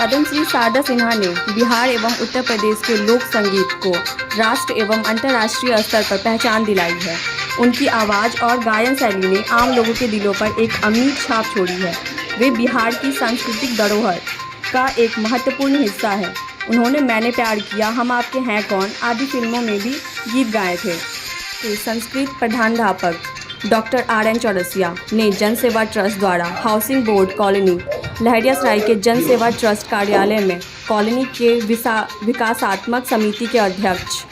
पद्मश्री शारदा सिन्हा ने बिहार एवं उत्तर प्रदेश के लोक संगीत को राष्ट्र एवं अंतर्राष्ट्रीय स्तर पर पहचान दिलाई है। उनकी आवाज़ और गायन शैली ने आम लोगों के दिलों पर एक अमिट छाप छोड़ी है। वे बिहार की सांस्कृतिक धरोहर का एक महत्वपूर्ण हिस्सा है। उन्होंने मैंने प्यार किया, हम आपके हैं कौन आदि फिल्मों में भी गीत गाए थे। संस्कृत प्रधानाध्यापक डॉक्टर RN चौरसिया ने जन सेवा ट्रस्ट द्वारा हाउसिंग बोर्ड कॉलोनी लहरियासराय के जन सेवा ट्रस्ट कार्यालय में कॉलोनी के विकासात्मक समिति के अध्यक्ष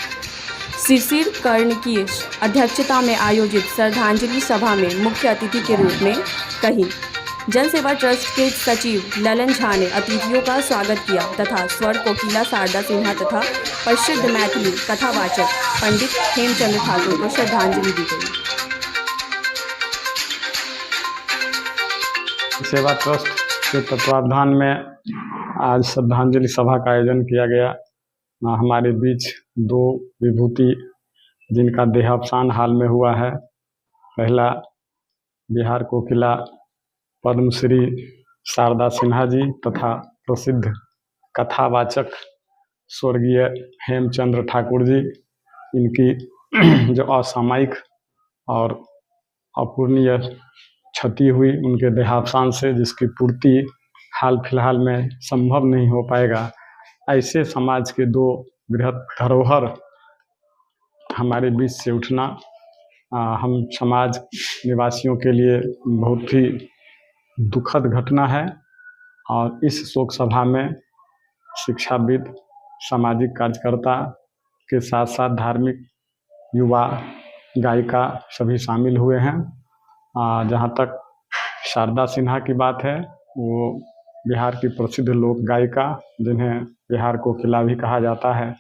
शिशिर कर्ण की अध्यक्षता में आयोजित श्रद्धांजलि सभा में मुख्य अतिथि के रूप में कही। जन सेवा ट्रस्ट के सचिव ललन झा ने अतिथियों का स्वागत किया तथा स्वर कोकिला शारदा सिन्हा तथा प्रसिद्ध मैथिली कथावाचक पंडित हेमचंद्र ठाकुर को श्रद्धांजलि दी गई। सेवा ट्रस्ट के तत्वावधान में आज श्रद्धांजलि सभा का आयोजन किया गया। हमारे बीच दो विभूति जिनका देहावसान हाल में हुआ है। पहला बिहार कोकिला पद्मश्री शारदा सिन्हा जी तथा प्रसिद्ध कथावाचक स्वर्गीय हेमचंद्र ठाकुर जी। इनकी जो असामयिक और अपूर्णीय क्षति हुई उनके देहावसान से, जिसकी पूर्ति हाल फिलहाल में संभव नहीं हो पाएगा। ऐसे समाज के दो बृहत धरोहर हमारे बीच से उठना हम समाज निवासियों के लिए बहुत ही दुखद घटना है। और इस शोक सभा में शिक्षाविद, सामाजिक कार्यकर्ता के साथ साथ धार्मिक, युवा, गायिका सभी शामिल हुए हैं। जहाँ तक शारदा सिन्हा की बात है, वो बिहार की प्रसिद्ध लोक गायिका जिन्हें बिहार कोकिला भी कहा जाता है।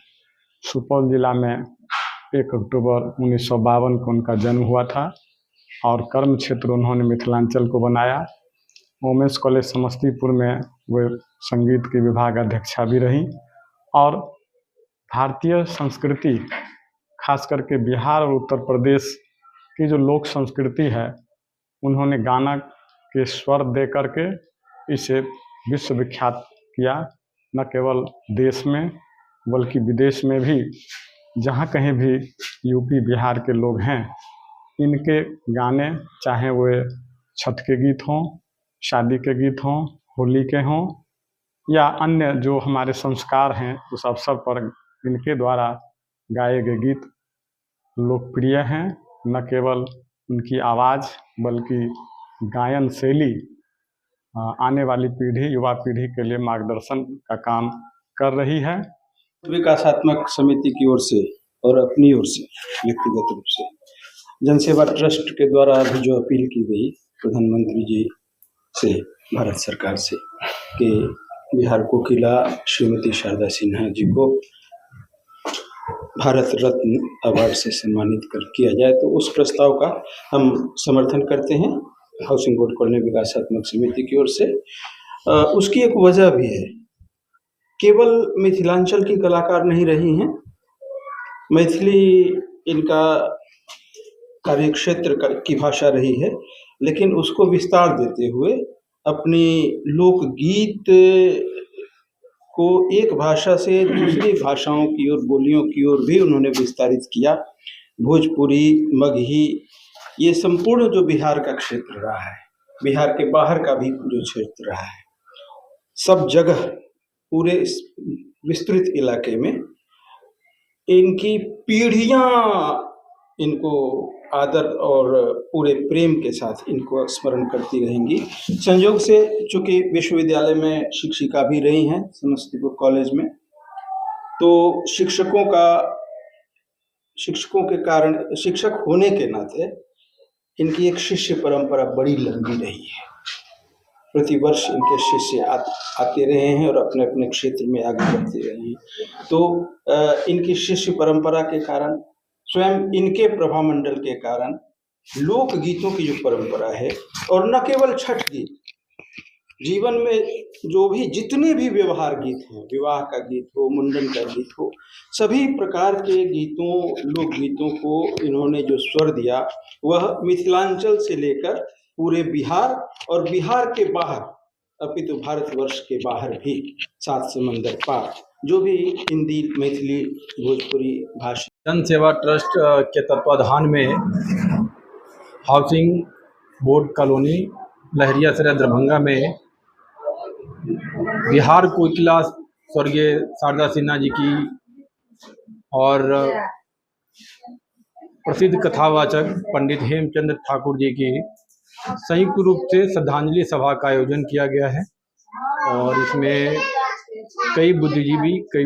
सुपौल जिला में 1 अक्टूबर 1952 को उनका जन्म हुआ था और कर्म क्षेत्र उन्होंने मिथिलांचल को बनाया। वोमेंस कॉलेज समस्तीपुर में वे संगीत की विभाग अध्यक्षा भी रहीं और भारतीय संस्कृति, खास करके बिहार और उत्तर प्रदेश की जो लोक संस्कृति है, उन्होंने गाना के स्वर दे करके इसे विश्व विख्यात किया। न केवल देश में बल्कि विदेश में भी, जहाँ कहीं भी यूपी बिहार के लोग हैं, इनके गाने, चाहे वे छठ के गीत हों, शादी के गीत हों, होली के हों या अन्य जो हमारे संस्कार हैं, उस अवसर पर इनके द्वारा गाए गए गीत लोकप्रिय हैं। न केवल उनकी आवाज़ बल्कि गायन शैली आने वाली पीढ़ी, युवा पीढ़ी के लिए मार्गदर्शन का काम कर रही है। विकासात्मक समिति की ओर से और अपनी ओर से व्यक्तिगत रूप से जनसेवा ट्रस्ट के द्वारा भी जो अपील की गई प्रधानमंत्री जी से, भारत सरकार से, कि बिहार कोकिला श्रीमती शारदा सिन्हा जी को भारत रत्न अवार्ड से सम्मानित किया जाए, तो उस प्रस्ताव का हम समर्थन करते हैं हाउसिंग बोर्ड कॉलोनी विकासात्मक समिति की ओर से। उसकी एक वजह भी है, केवल मिथिलांचल की कलाकार नहीं रही हैं, मैथिली इनका कार्यक्षेत्र की भाषा रही है, लेकिन उसको विस्तार देते हुए अपनी लोकगीत को एक भाषा से दूसरी भाषाओं की ओर, बोलियों की ओर भी उन्होंने विस्तारित किया। भोजपुरी, मगही, ये संपूर्ण जो बिहार का क्षेत्र रहा है, बिहार के बाहर का भी जो क्षेत्र रहा है, सब जगह पूरे इस विस्तृत इलाके में इनकी पीढ़ियां इनको आदर और पूरे प्रेम के साथ इनको स्मरण करती रहेंगी। संयोग से चूंकि विश्वविद्यालय में शिक्षिका भी रही हैं समस्तीपुर कॉलेज में, तो शिक्षकों के कारण, शिक्षक होने के नाते इनकी एक शिष्य परंपरा बड़ी लंबी रही है। प्रतिवर्ष इनके शिष्य आते रहे हैं और अपने अपने क्षेत्र में आगे बढ़ते रहे हैं। तो इनकी शिष्य परंपरा के कारण, स्वयं इनके प्रभामंडल के कारण लोक गीतों की जो परंपरा है, और न केवल छठ गीत, जीवन में जो भी जितने भी व्यवहार गीत हैं, विवाह का गीत हो, मुंडन का गीत हो, सभी प्रकार के गीतों, लोक गीतों को इन्होंने जो स्वर दिया, वह मिथिलांचल से लेकर पूरे बिहार और बिहार के बाहर अपितु भारतवर्ष के बाहर भी, 7 समंदर पार, जो भी हिंदी, मैथिली, भोजपुरी भाषा जन सेवा ट्रस्ट के तत्वाधान में housing board colony Laheriasarai Darbhanga में बिहार कोकिला स्वर्गीय शारदा सिन्हा जी की और प्रसिद्ध कथावाचक पंडित हेमचंद ठाकुर जी की संयुक्त रूप से श्रद्धांजलि सभा का आयोजन किया गया है और इसमें कई बुद्धिजीवी, कई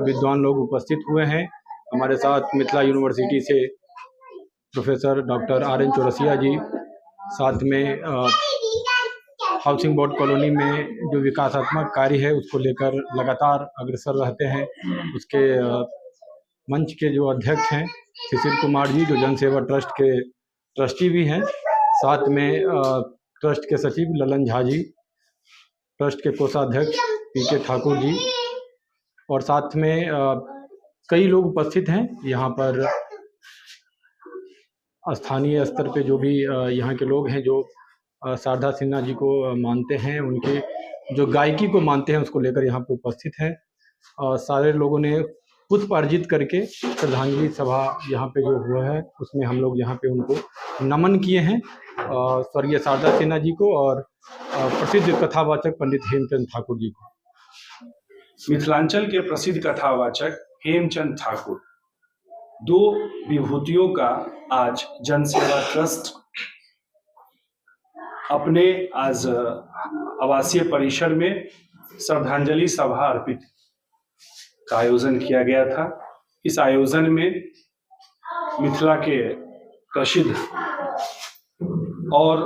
विद्वान लोग उपस्थित हुए हैं। हमारे साथ मिथिला यूनिवर्सिटी से प्रोफेसर डॉक्टर RN चौरसिया जी, साथ में हाउसिंग बोर्ड कॉलोनी में जो विकासात्मक कार्य है उसको लेकर लगातार अग्रसर रहते हैं, उसके मंच के जो अध्यक्ष हैं शिशिर कुमार जी, जो जन सेवा ट्रस्ट के ट्रस्टी भी हैं, साथ में ट्रस्ट के सचिव ललन झा जी, ट्रस्ट के कोषाध्यक्ष PK ठाकुर जी, और साथ में कई लोग उपस्थित हैं। यहाँ पर स्थानीय स्तर पे जो भी यहाँ के लोग हैं जो शारदा सिन्हा जी को मानते हैं, उनके जो गायकी को मानते हैं, उसको लेकर यहाँ पे उपस्थित हैं। सारे लोगों ने पुष्प अर्जित करके श्रद्धांजलि सभा यहाँ पे जो हुआ है उसमें हम लोग यहाँ पे उनको नमन किए हैं, स्वर्गीय शारदा सिन्हा जी को और प्रसिद्ध कथावाचक पंडित हेमचंद ठाकुर जी को। मिथिलांचल के प्रसिद्ध कथावाचक हेमचंद ठाकुर, 2 विभूतियों का आज जन सेवा ट्रस्ट अपने आज आवासीय परिसर में श्रद्धांजलि सभा अर्पित का आयोजन किया गया था। इस आयोजन में मिथिला के प्रसिद्ध और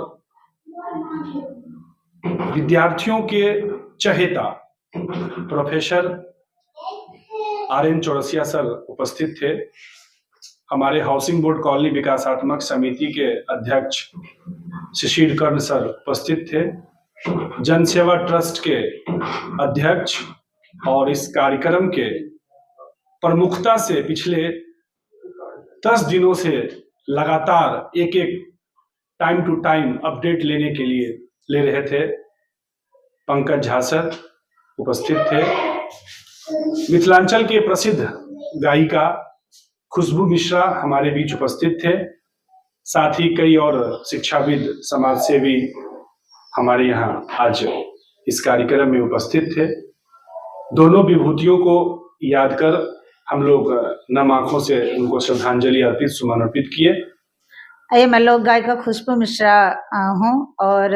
विद्यार्थियों के चहेता प्रोफेसर RN चौरसिया सर उपस्थित थे। हमारे हाउसिंग बोर्ड कॉलोनी विकासात्मक समिति के अध्यक्ष शिशिर कर्ण सर उपस्थित थे। जन सेवा ट्रस्ट के अध्यक्ष और इस कार्यक्रम के प्रमुखता से पिछले 10 दिनों से लगातार एक टाइम टू टाइम अपडेट लेने के लिए ले रहे थे। पंकज झा सर उपस्थित थे। मिथिलांचल के प्रसिद्ध गायिका खुशबू मिश्रा हमारे बीच उपस्थित थे। साथ ही कई और शिक्षाविद, समाज सेवी हमारे यहाँ आज इस कार्यक्रम में उपस्थित थे। दोनों विभूतियों को याद कर हम लोग नम आंखों से उनको श्रद्धांजलि अर्पित, सुमन अर्पित किए। मैं लोग गायिका खुशबू मिश्रा हूँ और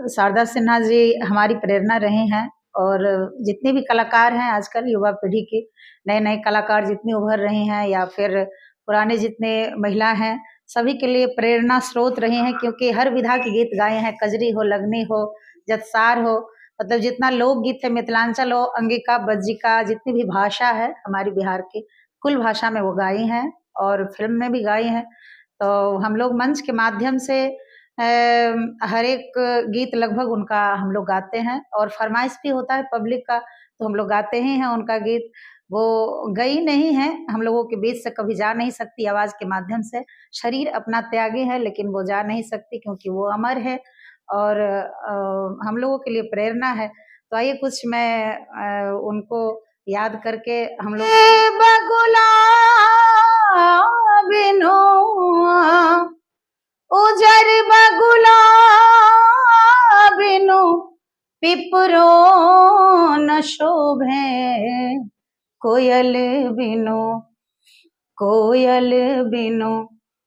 शारदा सिन्हा जी हमारी प्रेरणा रहे हैं और जितने भी कलाकार हैं आजकल युवा पीढ़ी के नए नए कलाकार जितने उभर रहे हैं या फिर पुराने जितने महिला हैं, सभी के लिए प्रेरणा स्रोत रहे हैं, क्योंकि हर विधा के गीत गाए हैं। कजरी हो, लगनी हो, जतसार हो, मतलब जितना लोकगीत है, मिथिलांचल हो, अंगिका, बज्जिका, जितनी भी भाषा है हमारी बिहार की, कुल भाषा में वो गाई हैं और फिल्म में भी गाई हैं। तो हम लोग मंच के माध्यम से हर एक गीत लगभग उनका हम लोग गाते हैं और फरमाइश भी होता है पब्लिक का, तो हम लोग गाते ही हैं उनका गीत। वो गई नहीं है, हम लोगों के बीच से कभी जा नहीं सकती आवाज के माध्यम से। शरीर अपना त्यागी है लेकिन वो जा नहीं सकती क्योंकि वो अमर है और हम लोगों के लिए प्रेरणा है। तो आइए कुछ मैं उनको याद करके हम लोग बिनो उजर बगुला बिनु पिपरो न शोभे, कोयल बिनु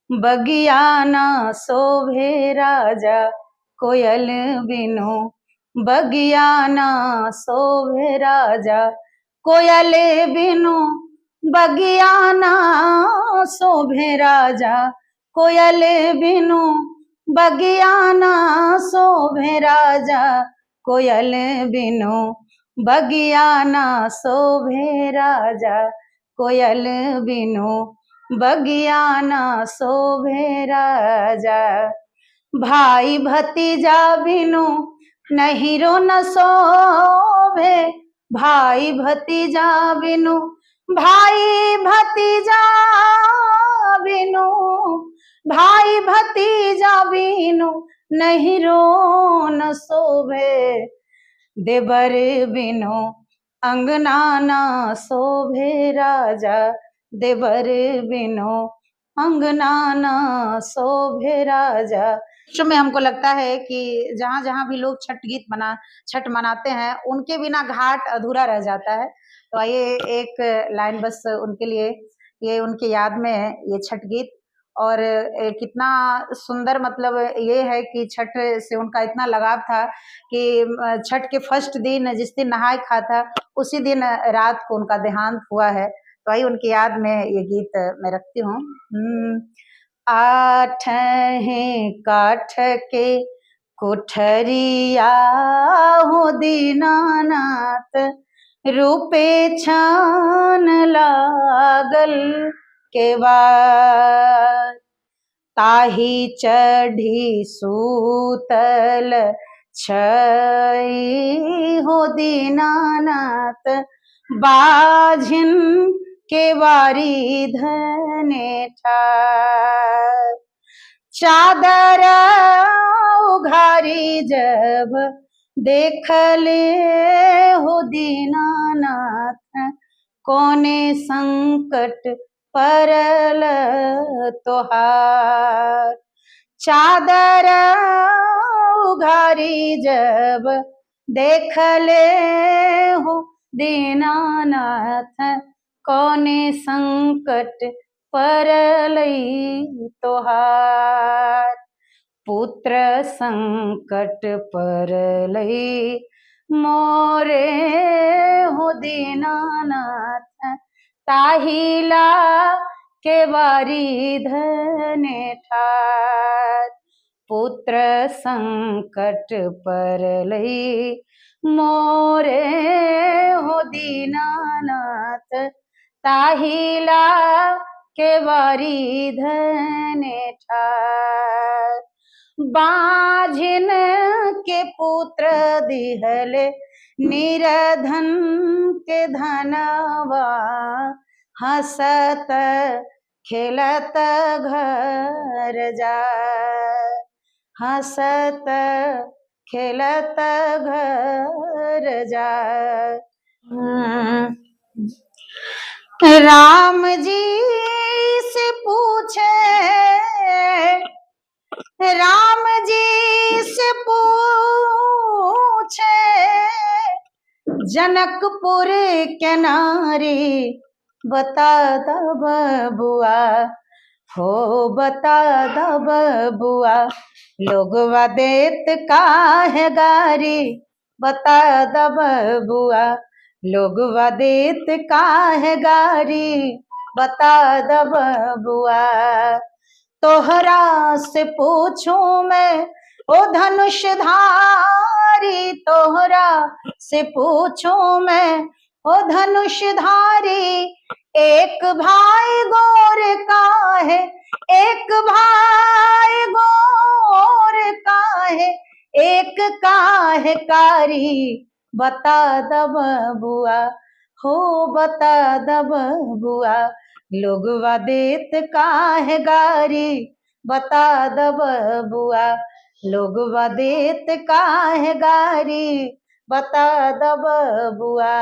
बगिया न शोभे राजा, कोयल बिनु बगिया न शोभे राजा, कोयल बिनु बगिया न शोभे राजा, कोयल बिनु बगिया न शोभे राजा, कोयल बिनु बगिया न शोभे राजा, कोयल बिनु बगिया न शोभे राजा। भाई भतीजा बिनु नहिरो न शोभे, भाई भतीजा बिनु, भाई भतीजा बिनु, भाई भतीजा बिनु नहीं रोन शोभे, देवर बिनु अंगना ना शोभे राजा, देवर बिनु अंगना ना शोभे राजा। विश्व में हमको लगता है कि जहाँ जहाँ भी लोग छठ मनाते हैं, उनके बिना घाट अधूरा रह जाता है। तो आइए एक लाइन बस उनके लिए, ये उनके याद में है ये छठ गीत। और कितना सुंदर, मतलब ये है कि छठ से उनका इतना लगाव था कि छठ के फर्स्ट दिन, जिस दिन नहाय खा था, उसी दिन रात को उनका देहांत हुआ है। तो आइए उनकी याद में ये गीत मैं रखती हूँ। आठ हैं काठ के कोठरिया हो दीनानाथ, रूपे छान लागल के बाद, ताही चढ़ी सूतल छई हो दीनानाथ, बाझिन के बारी धने ठार, चादर उघारी जब देखले हो दीनानाथ, कोने संकट परल तोहार, चादर उघारी जब देखले हो दीनानाथ, कोने संकट परलई तोहार, पुत्र संकट परलई मोरे हो दीनानाथ, ताहिला के बारी धने ठार, पुत्र संकट परलई मोरे हो दीनानाथ, ताहिला के बारी धने ठार, बाझिन के पुत्र दिहले निरधन के धनवा, हंसत खेलत घर जाय, हंसत खेलत घर जाय। राम जी से पूछे, राम जी से पूछे, जनकपुर के नारी, बता द बबुआ, हो बता द बबुआ, लोगवा देत काहे गारी, बता द बबुआ, लोगवा देत काहे गारी, बता द बबुआ, तोहरा से पूछूं मैं ओ धनुषधारी, तोहरा से पूछूं मैं ओ धनुषधारी, एक भाई गोर का है, एक भाई गोर का है, एक काहे कारी, बता द बबुआ, हो बता द बबुआ, लोगवा देत काहे गारी, बता द बबुआ, लोगवा देत काहे गारी, बता द बबुआ।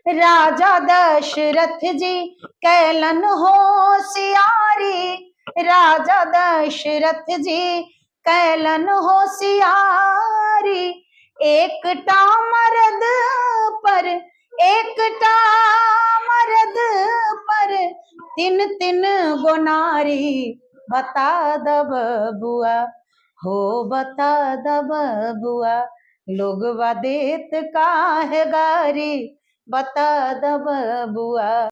राजा दशरथ जी कैलन होशियारी, राजा दशरथ जी कैलन होशियारी, एकटा मर्द पर, एकटा मर्द पर, तीन तीन गो नारी, बता द बबुआ, हो बता द बबुआ, लोगवा देत काहे गारी, बता द बबुआ।